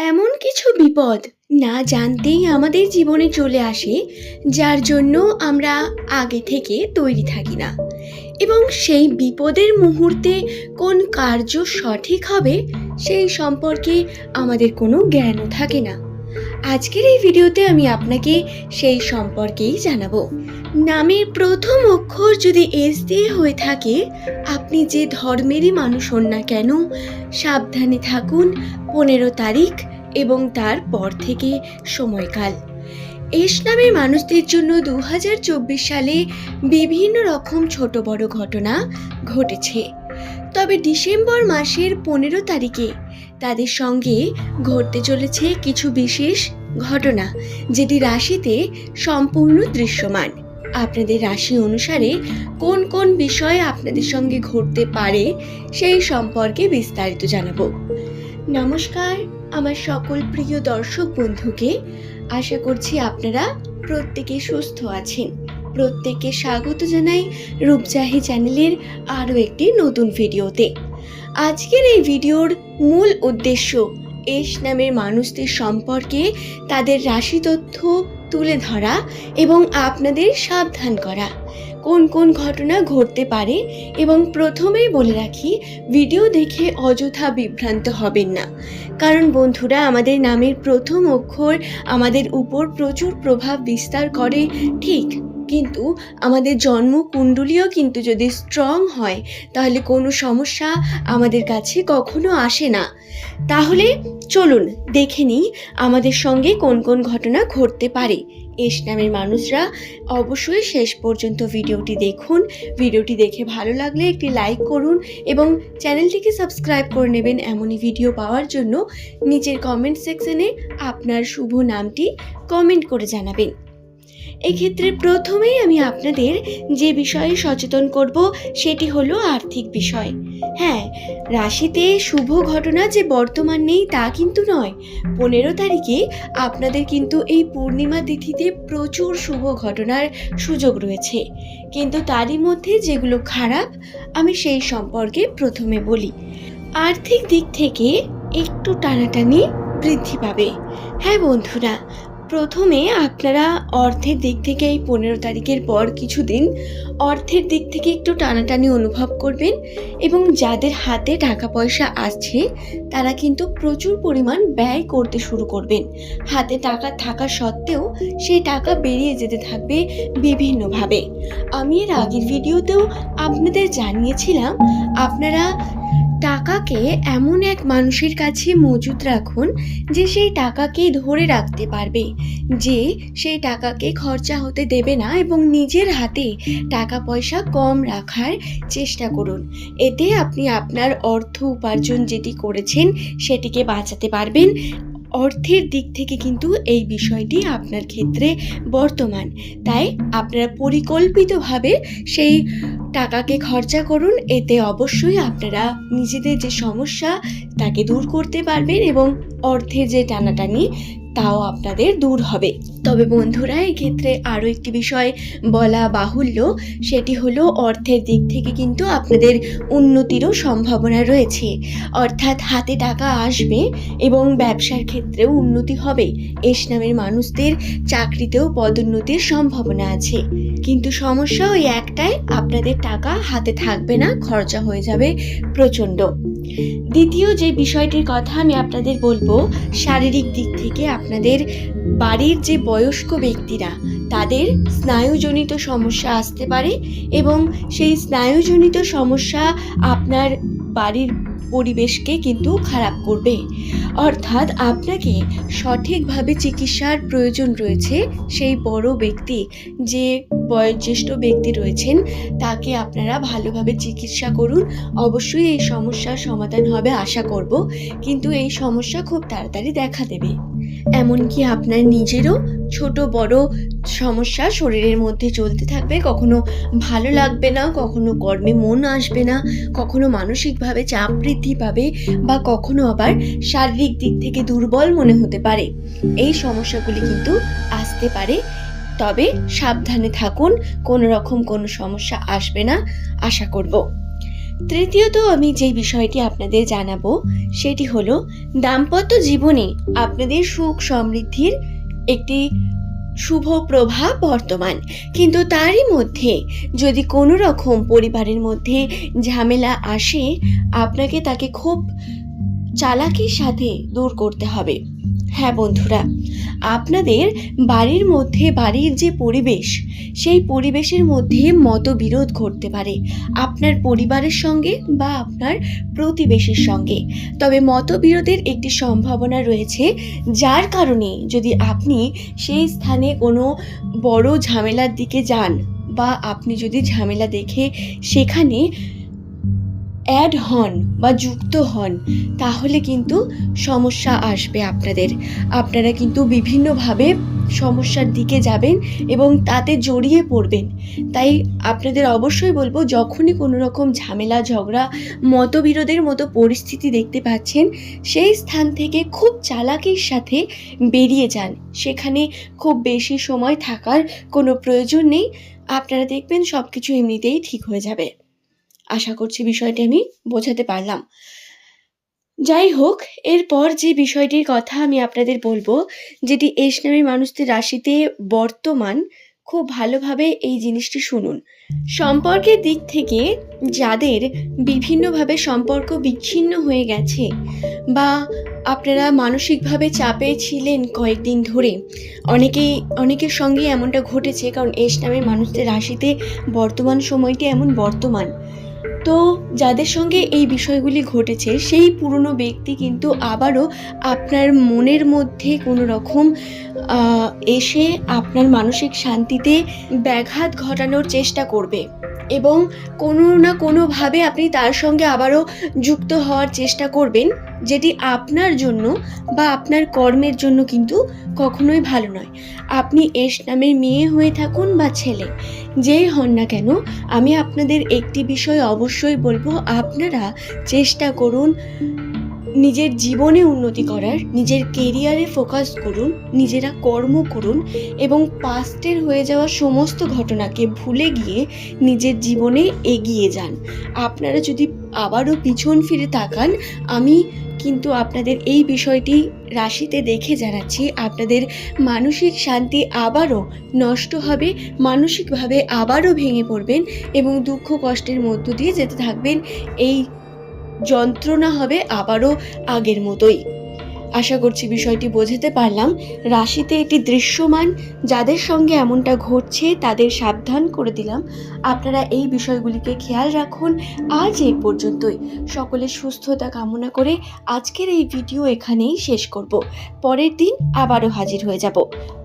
এমন কিছু বিপদ না জানতেই আমাদের জীবনে চলে আসে, যার জন্য আমরা আগে থেকে তৈরি থাকি না, এবং সেই বিপদের মুহূর্তে কোন কার্য সঠিক হবে সেই সম্পর্কে আমাদের কোনো জ্ঞানও থাকে না। আজকের এই ভিডিওতে আমি আপনাকে সেই সম্পর্কেই জানাবো। নামের প্রথম অক্ষর যদি এস দিয়ে হয়ে থাকে, আপনি যে ধর্মেরই মানুষ হন না কেন, সাবধানে থাকুন 15 তারিখ এবং তার পর থেকে সময়কাল। এস নামের মানুষদের জন্য 2024 সালে বিভিন্ন রকম ছোট বড় ঘটনা ঘটেছে, তবে ডিসেম্বর মাসের 15 তারিখে তাদের সঙ্গে ঘটতে চলেছে কিছু বিশেষ ঘটনা, যেটি রাশিতে সম্পূর্ণ দৃশ্যমান। আপনাদের রাশি অনুসারে কোন কোন বিষয় আপনাদের সঙ্গে ঘটতে পারে সেই সম্পর্কে বিস্তারিত জানাবো। নমস্কার আমার সকল প্রিয় দর্শক বন্ধুকে, আশা করছি আপনারা প্রত্যেকে সুস্থ আছেন। প্রত্যেককে স্বাগত জানাই রূপজাহি চ্যানেলের আরও একটি নতুন ভিডিওতে। আজকের এই ভিডিওর মূল উদ্দেশ্য এস নামের মানুষদের সম্পর্কে তাদের রাশি তথ্য তুলে ধরা এবং আপনাদের সাবধান করা। কোন কোন ঘটনা ঘটতে পারে, এবং প্রথমেই বলে রাখি, ভিডিও দেখে অযথা বিভ্রান্ত হবেন না, কারণ বন্ধুরা, আমাদের নামের প্রথম অক্ষর আমাদের উপর প্রচুর প্রভাব বিস্তার করে ঠিক, কিন্তু আমাদের জন্ম কুণ্ডলীও কিন্তু যদি স্ট্রং হয় তাহলে কোনো সমস্যা আমাদের কাছে কখনো আসে না। তাহলে চলুন দেখে নিই আমাদের সঙ্গে কোন কোন ঘটনা ঘটতে পারে। এস নামের মানুষরা অবশ্যই শেষ পর্যন্ত ভিডিওটি দেখুন। ভিডিওটি দেখে ভালো লাগলে একটি লাইক করুন এবং চ্যানেলটিকে সাবস্ক্রাইব করে নেবেন এমনই ভিডিও পাওয়ার জন্য। নিচের কমেন্ট সেকশনে আপনার শুভ নামটি কমেন্ট করে জানাবেন। এক্ষেত্রে প্রথমেই আমি আপনাদের যে বিষয়ে সচেতন করব সেটি হলো আর্থিক বিষয়। হ্যাঁ, রাশিতে শুভ ঘটনা যে বর্তমান নেই তা কিন্তু নয়। 15 তারিখে আপনাদের কিন্তু এই পূর্ণিমা তিথিতে প্রচুর শুভ ঘটনার সুযোগ রয়েছে, কিন্তু তারই মধ্যে যেগুলো খারাপ আমি সেই সম্পর্কে প্রথমে বলি। আর্থিক দিক থেকে একটু টানাটানি বৃদ্ধি পাবে। হ্যাঁ বন্ধুরা, প্রথমে আপনারা অর্থের দিক থেকে এই 15 তারিখের পর কিছুদিন অর্থের দিক থেকে একটু টানাটানি অনুভব করবেন, এবং যাদের হাতে টাকা পয়সা আসছে তারা কিন্তু প্রচুর পরিমাণ ব্যয় করতে শুরু করবেন। হাতে টাকা থাকা সত্ত্বেও সেই টাকা বেরিয়ে যেতে থাকবে বিভিন্নভাবে। আমি এর আগের ভিডিওতেও আপনাদের জানিয়েছিলাম, আপনারা টাকাকে এমন এক মানুষের কাছে মজুত রাখুন যে সেই টাকাকে ধরে রাখতে পারবে, যে সেই টাকাকে খরচা হতে দেবে না, এবং নিজের হাতে টাকা পয়সা কম রাখার চেষ্টা করুন। এতে আপনি আপনার অর্থ উপার্জন যেটি করেছেন সেটিকে বাঁচাতে পারবেন। অর্থের দিক থেকে কিন্তু এই বিষয়টি আপনার ক্ষেত্রে বর্তমান, তাই আপনারা পরিকল্পিতভাবে সেই টাকাকে খরচা করুন। এতে অবশ্যই আপনারা নিজেদের যে সমস্যা তাকে দূর করতে পারবেন, এবং অর্থের যে টানাটানি তাও আপনাদের দূর হবে। তবে বন্ধুরা, এক্ষেত্রে আরও একটি বিষয় বলা বাহুল্য, সেটি হলো অর্থের দিক থেকে কিন্তু আপনাদের উন্নতিরও সম্ভাবনা রয়েছে। অর্থাৎ হাতে টাকা আসবে এবং ব্যবসার ক্ষেত্রেও উন্নতি হবে। এস নামের মানুষদের চাকরিতেও পদোন্নতির সম্ভাবনা আছে, কিন্তু সমস্যা ওই একটাই, আপনাদের টাকা হাতে থাকবে না, খরচা হয়ে যাবে প্রচণ্ড। দ্বিতীয় যে বিষয়টির কথা আমি আপনাদের বলবো, শারীরিক দিক থেকে আপনাদের বাড়ির যে বয়স্ক ব্যক্তিরা তাদের স্নায়ুজনিত সমস্যা আসতে পারে, এবং সেই স্নায়ুজনিত সমস্যা আপনার বাড়ির পরিবেশকে কিন্তু খারাপ করবে। অর্থাৎ আপনাকে সঠিকভাবে চিকিৎসার প্রয়োজন রয়েছে। সেই বড় ব্যক্তি, যে বয়োজ্যেষ্ঠ ব্যক্তি রয়েছেন, তাকে আপনারা ভালোভাবে চিকিৎসা করুন। অবশ্যই এই সমস্যার সমাধান হবে আশা করব, কিন্তু এই সমস্যা খুব তাড়াতাড়ি দেখা দেবে। এমনকি আপনার নিজেরও ছোট বড় সমস্যা শরীরের মধ্যে চলতে থাকবে, কখনো ভালো লাগবে না, কখনো কর্মে মন আসবে না, কখনো মানসিকভাবে চাপ বৃদ্ধি পাবে, বা কখনো আবার শারীরিক দিক থেকে দুর্বল মনে হতে পারে। এই সমস্যাগুলি কিন্তু আসতে পারে, তবে সাবধানে থাকুন, কোনো রকম কোনো সমস্যা আসবে না আশা করব। তৃতীয়ত আমি যে বিষয়টি আপনাদের জানাবো সেটি হলো দাম্পত্য জীবনে আপনাদের সুখ সমৃদ্ধির একটি শুভ প্রভাব বর্তমান, কিন্তু তারই মধ্যে যদি কোনো রকম পরিবারের মধ্যে ঝামেলা আসে, আপনাকে তাকে খুব চালাকির সাথে দূর করতে হবে। হ্যাঁ বন্ধুরা, আপনাদের বাড়ির মধ্যে বাড়ির যে পরিবেশ, সেই পরিবেশের মধ্যে মতবিরোধ ঘটতে পারে আপনার পরিবারের সঙ্গে বা আপনার প্রতিবেশীর সঙ্গে। তবে মতবিরোধের একটি সম্ভাবনা রয়েছে, যার কারণে যদি আপনি সেই স্থানে কোনো বড় ঝামেলার দিকে যান বা আপনি যদি ঝামেলা দেখে সেখানে অ্যাড হন বা যুক্ত হন, তাহলে কিন্তু সমস্যা আসবে আপনারা কিন্তু বিভিন্নভাবে সমস্যার দিকে যাবেন এবং তাতে জড়িয়ে পড়বেন। তাই আপনাদের অবশ্যই বলবো, যখনই কোনো রকম ঝামেলা ঝগড়া মতবিরোধের মতো পরিস্থিতি দেখতে পাচ্ছেন, সেই স্থান থেকে খুব চালাকির সাথে বেরিয়ে যান। সেখানে খুব বেশি সময় থাকার কোনো প্রয়োজন নেই। আপনারা দেখবেন সব কিছু এমনিতেই ঠিক হয়ে যাবে। আশা করছি বিষয়টি আমি বোঝাতে পারলাম। যাই হোক, এরপর যে বিষয়টির কথা আমি আপনাদের বলবো, যেটি এস নামের মানুষদের রাশিতে বর্তমান, খুব ভালোভাবে এই জিনিসটি শুনুন। সম্পর্কের দিক থেকে যাদের বিভিন্নভাবে সম্পর্ক বিচ্ছিন্ন হয়ে গেছে বা আপনারা মানসিকভাবে চাপে ছিলেন কয়েকদিন ধরে, অনেকের সঙ্গে এমনটা ঘটেছে, কারণ এস নামের মানুষদের রাশিতে বর্তমান সময়টি এমন বর্তমান। তো যাদের সঙ্গে এই বিষয়গুলি ঘটেছে, সেই পুরনো ব্যক্তি কিন্তু আবারও আপনার মনের মধ্যে কোনো রকম এসে আপনার মানসিক শান্তিতে ব্যাঘাত ঘটানোর চেষ্টা করবে এবং কোনো না কোনোভাবে আপনি তার সঙ্গে আবারও যুক্ত হওয়ার চেষ্টা করবেন, যেটি আপনার জন্য বা আপনার কর্মের জন্য কিন্তু কখনোই ভালো নয়। আপনি এস নামের মেয়ে হয়ে থাকুন বা ছেলে, যেই হন না কেন, আমি আপনাদের একটি বিষয় অবশ্যই বলবো, আপনারা চেষ্টা করুন নিজের জীবনে উন্নতি করার, নিজের কেরিয়ারে ফোকাস করুন, নিজেরা কর্ম করুন এবং পাস্টের হয়ে যাওয়া সমস্ত ঘটনাকে ভুলে গিয়ে নিজের জীবনে এগিয়ে যান। আপনারা যদি আবারও পিছন ফিরে তাকান, আমি কিন্তু আপনাদের এই বিষয়টি রাশিতে দেখে জানাচ্ছি, আপনাদের মানসিক শান্তি আবারও নষ্ট হবে, মানসিকভাবে আবারও ভেঙে পড়বেন এবং দুঃখ কষ্টের মধ্য দিয়ে যেতে থাকবেন। এই যন্ত্রণা হবে আবারও আগের মতোই। আশা করছি বিষয়টি বোঝাতে পারলাম। রাশিতে এটি দৃশ্যমান, যাদের সঙ্গে এমনটা ঘটছে তাদের সাবধান করে দিলাম। আপনারা এই বিষয়গুলিকে খেয়াল রাখুন। আজ এই পর্যন্তই। সকলের সুস্থতা কামনা করে আজকের এই ভিডিও এখানেই শেষ করব। পরের দিন আবারও হাজির হয়ে যাব।